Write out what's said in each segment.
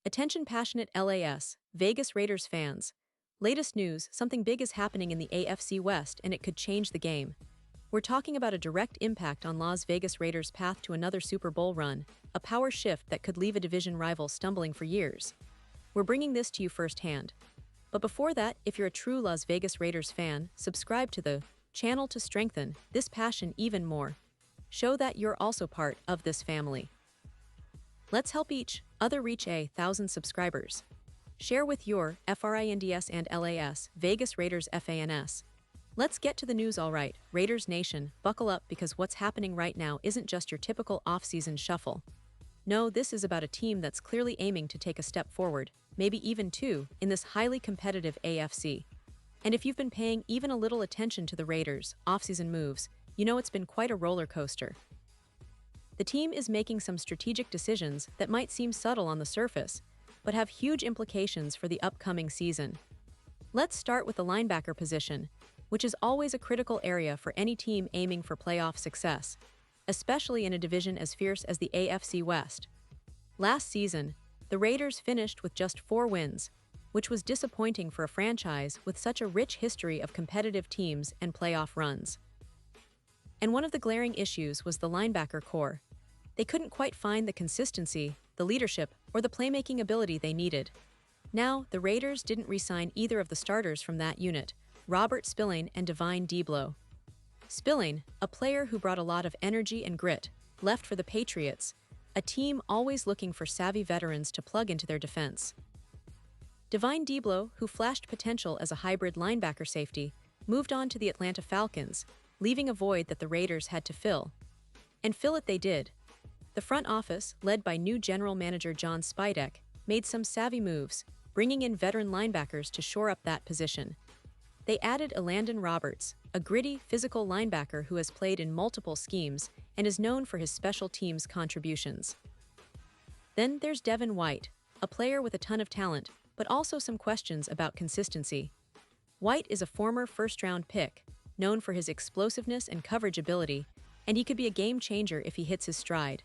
Attention passionate LAS, Vegas Raiders fans. Latest news, something big is happening in the AFC West and it could change the game. We're talking about a direct impact on Las Vegas Raiders' path to another Super Bowl run, a power shift that could leave a division rival stumbling for years. We're bringing this to you firsthand. But before that, if you're a true Las Vegas Raiders fan, subscribe to the channel to strengthen this passion even more. Show that you're also part of this family. Let's help each other reach 1,000 subscribers. Share with your FRINDS and LAS, Vegas Raiders FANS. Let's get to the news. Alright, Raiders Nation, buckle up because what's happening right now isn't just your typical off-season shuffle. No, this is about a team that's clearly aiming to take a step forward, maybe even two, in this highly competitive AFC. And if you've been paying even a little attention to the Raiders' off-season moves, you know it's been quite a roller coaster. The team is making some strategic decisions that might seem subtle on the surface, but have huge implications for the upcoming season. Let's start with the linebacker position, which is always a critical area for any team aiming for playoff success, especially in a division as fierce as the AFC West. Last season, the Raiders finished with just 4 wins, which was disappointing for a franchise with such a rich history of competitive teams and playoff runs. And one of the glaring issues was the linebacker core. They couldn't quite find the consistency, the leadership, or the playmaking ability they needed. Now, the Raiders didn't re-sign either of the starters from that unit, Robert Spillane and Divine Deablo. Spillane, a player who brought a lot of energy and grit, left for the Patriots, a team always looking for savvy veterans to plug into their defense. Divine Deablo, who flashed potential as a hybrid linebacker safety, moved on to the Atlanta Falcons, leaving a void that the Raiders had to fill. And fill it they did. The front office, led by new general manager John Spytek, made some savvy moves, bringing in veteran linebackers to shore up that position. They added Elandon Roberts, a gritty, physical linebacker who has played in multiple schemes and is known for his special teams contributions. Then there's Devin White, a player with a ton of talent, but also some questions about consistency. White is a former first-round pick, known for his explosiveness and coverage ability, and he could be a game-changer if he hits his stride.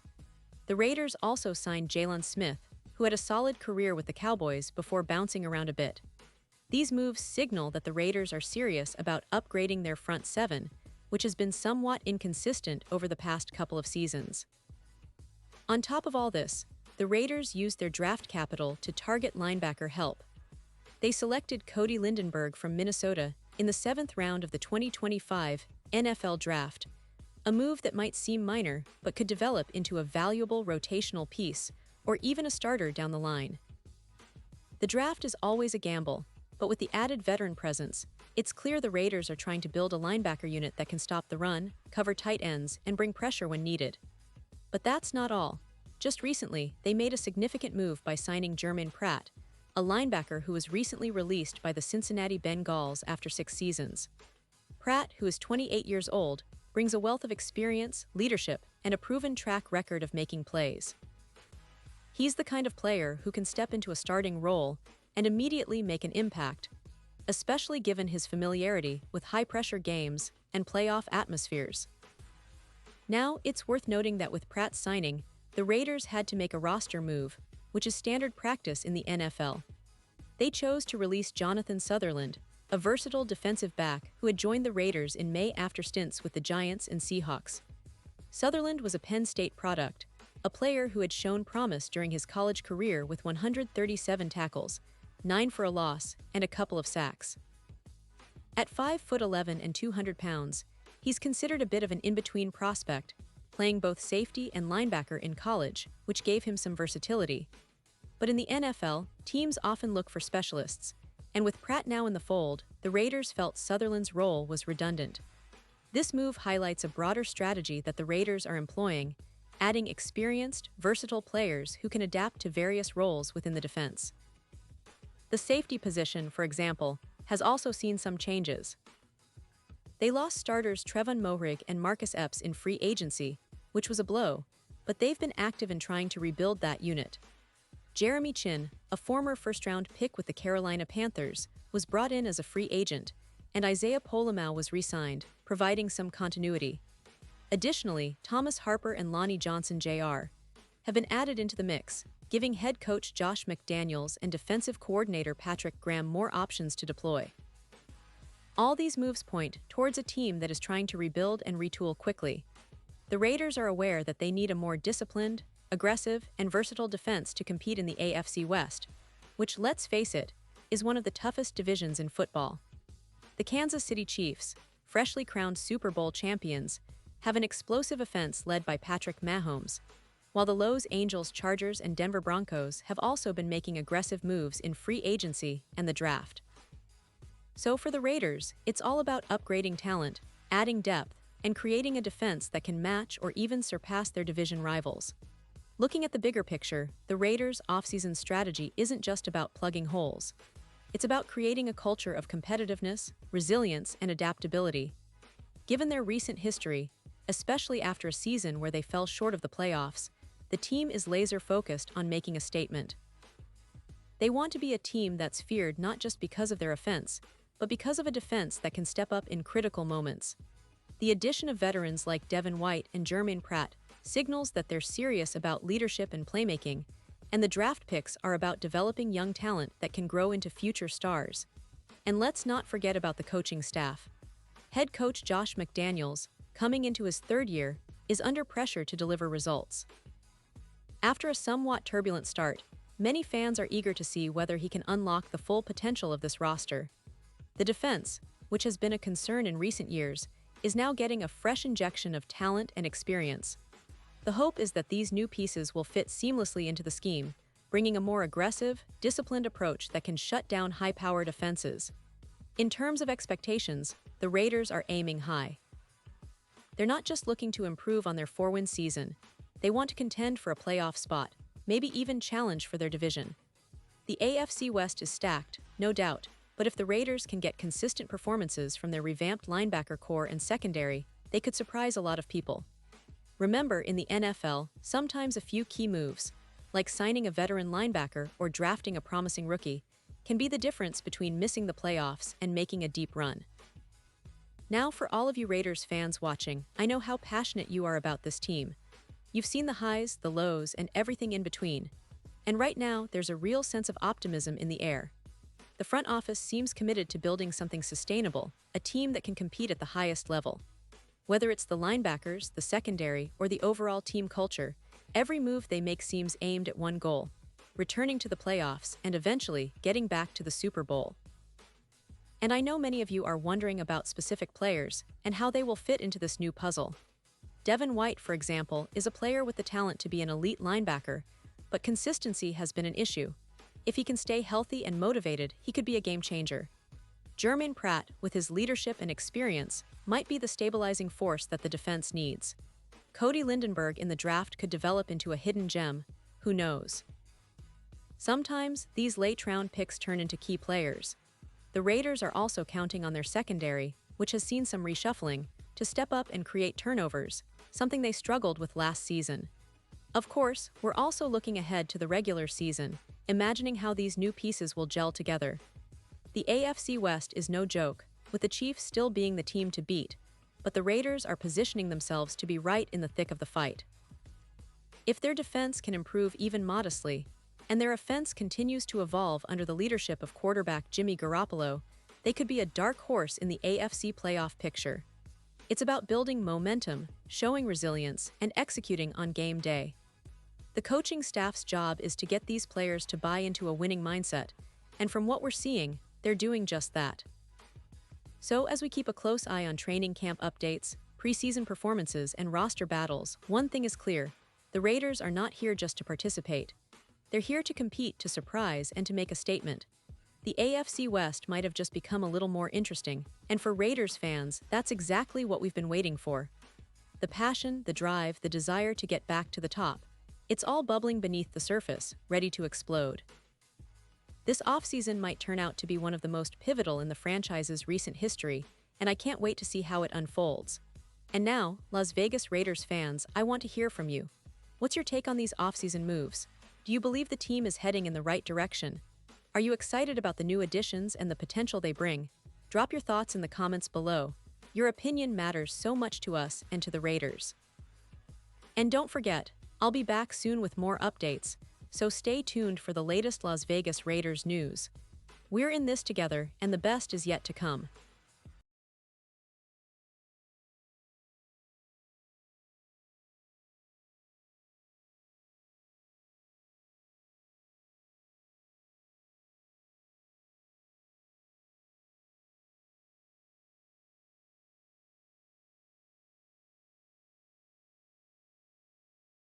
The Raiders also signed Jalen Smith, who had a solid career with the Cowboys before bouncing around a bit. These moves signal that the Raiders are serious about upgrading their front seven, which has been somewhat inconsistent over the past couple of seasons. On top of all this, the Raiders used their draft capital to target linebacker help. They selected Cody Lindenberg from Minnesota in the 7th round of the 2025 NFL Draft, a move that might seem minor but could develop into a valuable rotational piece or even a starter down the line. The draft is always a gamble, but with the added veteran presence, it's clear the Raiders are trying to build a linebacker unit that can stop the run, cover tight ends, and bring pressure when needed. But that's not all. Just recently, they made a significant move by signing Jermaine Pratt, a linebacker who was recently released by the Cincinnati Bengals after 6 seasons. Pratt, who is 28 years old, brings a wealth of experience, leadership, and a proven track record of making plays. He's the kind of player who can step into a starting role and immediately make an impact, especially given his familiarity with high-pressure games and playoff atmospheres. Now, it's worth noting that with Pratt's signing, the Raiders had to make a roster move, which is standard practice in the NFL. They chose to release Jonathan Sutherland, a versatile defensive back who had joined the Raiders in May after stints with the Giants and Seahawks. Sutherland was a Penn State product, a player who had shown promise during his college career with 137 tackles, 9 for a loss, and a couple of sacks. At 5'11" and 200 pounds, he's considered a bit of an in-between prospect, playing both safety and linebacker in college, which gave him some versatility. But in the NFL, teams often look for specialists, and with Pratt now in the fold, the Raiders felt Sutherland's role was redundant. This move highlights a broader strategy that the Raiders are employing, adding experienced, versatile players who can adapt to various roles within the defense. The safety position, for example, has also seen some changes. They lost starters Trevon Moehrig and Marcus Epps in free agency, which was a blow, but they've been active in trying to rebuild that unit. Jeremy Chinn, a former first-round pick with the Carolina Panthers, was brought in as a free agent, and Isaiah Pola-Mao was re-signed, providing some continuity. Additionally, Thomas Harper and Lonnie Johnson Jr. have been added into the mix, giving head coach Josh McDaniels and defensive coordinator Patrick Graham more options to deploy. All these moves point towards a team that is trying to rebuild and retool quickly. The Raiders are aware that they need a more disciplined, aggressive, and versatile defense to compete in the AFC West, which, let's face it, is one of the toughest divisions in football. The Kansas City Chiefs, freshly crowned Super Bowl champions, have an explosive offense led by Patrick Mahomes, while the Los Angeles Chargers and Denver Broncos have also been making aggressive moves in free agency and the draft. So for the Raiders, it's all about upgrading talent, adding depth, and creating a defense that can match or even surpass their division rivals. Looking at the bigger picture, the Raiders' offseason strategy isn't just about plugging holes. It's about creating a culture of competitiveness, resilience, and adaptability. Given their recent history, especially after a season where they fell short of the playoffs, the team is laser-focused on making a statement. They want to be a team that's feared not just because of their offense, but because of a defense that can step up in critical moments. The addition of veterans like Devin White and Jermaine Pratt signals that they're serious about leadership and playmaking, and the draft picks are about developing young talent that can grow into future stars. And let's not forget about the coaching staff. Head coach Josh McDaniels, coming into his third year, is under pressure to deliver results. After a somewhat turbulent start, many fans are eager to see whether he can unlock the full potential of this roster. The defense, which has been a concern in recent years, is now getting a fresh injection of talent and experience. The hope is that these new pieces will fit seamlessly into the scheme, bringing a more aggressive, disciplined approach that can shut down high-powered offenses. In terms of expectations, the Raiders are aiming high. They're not just looking to improve on their 4-win season, they want to contend for a playoff spot, maybe even challenge for their division. The AFC West is stacked, no doubt, but if the Raiders can get consistent performances from their revamped linebacker core and secondary, they could surprise a lot of people. Remember, in the NFL, sometimes a few key moves, like signing a veteran linebacker or drafting a promising rookie, can be the difference between missing the playoffs and making a deep run. Now, for all of you Raiders fans watching, I know how passionate you are about this team. You've seen the highs, the lows, and everything in between. And right now, there's a real sense of optimism in the air. The front office seems committed to building something sustainable, a team that can compete at the highest level. Whether it's the linebackers, the secondary, or the overall team culture, every move they make seems aimed at one goal: returning to the playoffs and eventually getting back to the Super Bowl. And I know many of you are wondering about specific players and how they will fit into this new puzzle. Devin White, for example, is a player with the talent to be an elite linebacker, but consistency has been an issue. If he can stay healthy and motivated, he could be a game changer. Jermaine Pratt, with his leadership and experience, might be the stabilizing force that the defense needs. Cody Lindenberg in the draft could develop into a hidden gem, who knows? Sometimes, these late-round picks turn into key players. The Raiders are also counting on their secondary, which has seen some reshuffling, to step up and create turnovers, something they struggled with last season. Of course, we're also looking ahead to the regular season, imagining how these new pieces will gel together. The AFC West is no joke, with the Chiefs still being the team to beat, but the Raiders are positioning themselves to be right in the thick of the fight. If their defense can improve even modestly, and their offense continues to evolve under the leadership of quarterback Jimmy Garoppolo, they could be a dark horse in the AFC playoff picture. It's about building momentum, showing resilience, and executing on game day. The coaching staff's job is to get these players to buy into a winning mindset, and from what we're seeing, they're doing just that. So as we keep a close eye on training camp updates, preseason performances, and roster battles, one thing is clear: the Raiders are not here just to participate. They're here to compete, to surprise, and to make a statement. The AFC West might have just become a little more interesting, and for Raiders fans, that's exactly what we've been waiting for. The passion, the drive, the desire to get back to the top. It's all bubbling beneath the surface, ready to explode. This offseason might turn out to be one of the most pivotal in the franchise's recent history, and I can't wait to see how it unfolds. And now, Las Vegas Raiders fans, I want to hear from you. What's your take on these offseason moves? Do you believe the team is heading in the right direction? Are you excited about the new additions and the potential they bring? Drop your thoughts in the comments below. Your opinion matters so much to us and to the Raiders. And don't forget, I'll be back soon with more updates, so stay tuned for the latest Las Vegas Raiders news. We're in this together, and the best is yet to come.